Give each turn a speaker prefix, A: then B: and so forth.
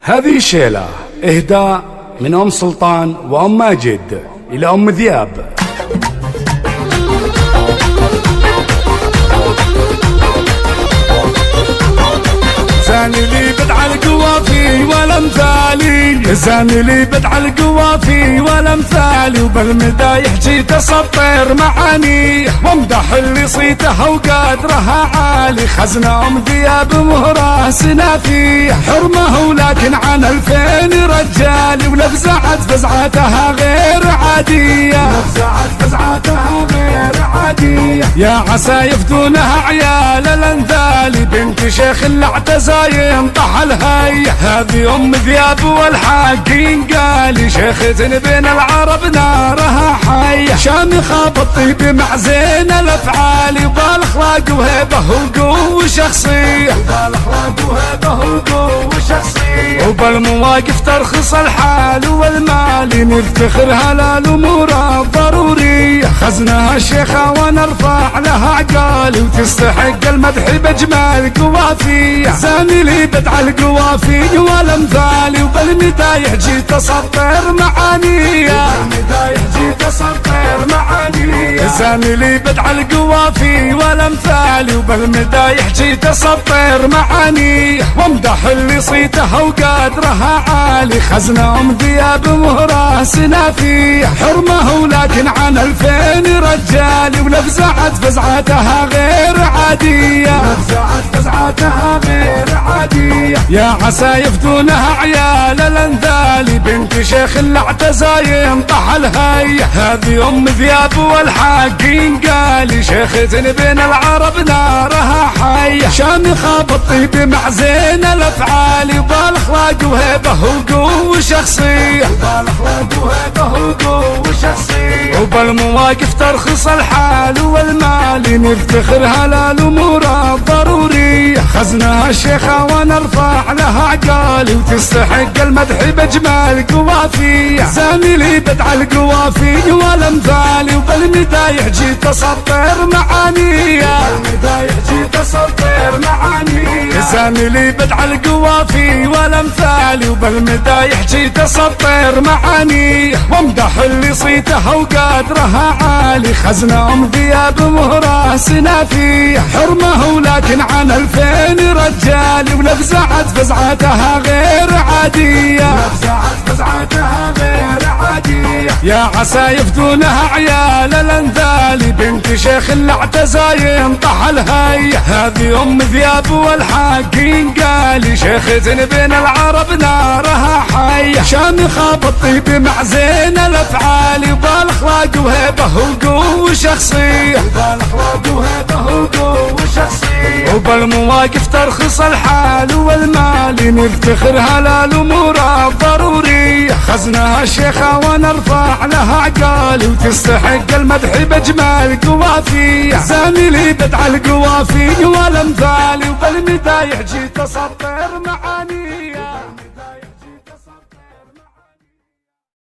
A: هذه شيلة إهداء من أم سلطان وأم ماجد إلى أم ذياب. زاني لي بدع القوافي ولا مثالي، زاني لي بدع القوافي ولا مثالي، وبالمدايح جيت اسطر معاني وامدح اللي صيته وقدرها عالي. خزنة ام ذياب مهره سنافي حرمه ولكن عن 2000 رجالي، ولفزعت فزعتها غير عادية، لفزعت فزعتها غير عادية. يا عسى يفدونها عيال الانذالي، بنت شيخ اللي اعتزى ينطح الهي. هذه ام ذياب والحاكين قالي، شيخة بين العرب نارها حية، شامخة بالطيب مع زين الافعال، وبالاخلاق وهيبه وقوة شخصية، وبالاخلاق وهيبه وقوة شخصية، وبالمواقف ترخص الحال والمال، نفتخر هالامور الضرورية. خزنها الشيخة ونرفع لها عقالي، وتستحق المدح بجمال قوافية. زاني لي بدع القوافي والامثالي، وبالمدايح جيت اسطر معانية، بالمدايح جيت اسطر معانية. زاني لي بدع القوافي والامثالي، وبالمدايح جيت اسطر معانية وامدح اللي صيته وقدرها عالي. خزنة ام ذياب مهره سنافي حرمه ولكن عن 2000 رجالي، ولفزعت فزعتها غير عادية، لفزعت فزعتها غير عادية. يا عسى يفدونها عيال الانذالي، بنت شيخ اللي اعتزى ينطح الهي. هذه ام ذياب والحاكين قالي، شيخة بين العرب نارها حية، شامخة بالطيب مع زين الافعال، وبالاخلاق وهيبه وقوة شخصية، وبالاخلاق وهيبه وقوة شخصية، وبالمواقف ترخص الحال والمال، نفتخر هالامور الضرورية. خزنها الشيخة ونرفع لها عقالي، وتستحق المدح بجمال قوافية. زاني لي بدع القوافي والامثالي، وبالمدايح جيت اسطر معانية، بالمدايح جيت اسطر معانية. زاني لي بدع القوافي والامثالي، وبالمدايح جيت اسطر معانية وامدح اللي صيته وقدرها عالي. خزنة ام ذياب مهره سنافي حرمه ولكن عن 2000 رجالي، ولفزعت فزعتها غير عادية، لفزعت فزعتها غير عادية. يا عسى يفدونها عيال الانذالي، بنت شيخ اللي اعتزى ينطح الهي. هذه ام ذياب والحاكين قالي، شيخة بين العرب نارها حية، شامخة بالطيب مع زين الافعال، وبالاخلاق وهيبه وقوة شخصية، وبالاخلاق وهيبه وقوة شخصية، وبالمواقف ترخص الحال والمال، نفتخر هالامور الضرورية. خزنها الشيخة ونرفع لها عقالي، وتستحق المدح بجمال قوافية. زاني لي بدع القوافي والامثالي، وبالمدايح جيت اسطر معانية.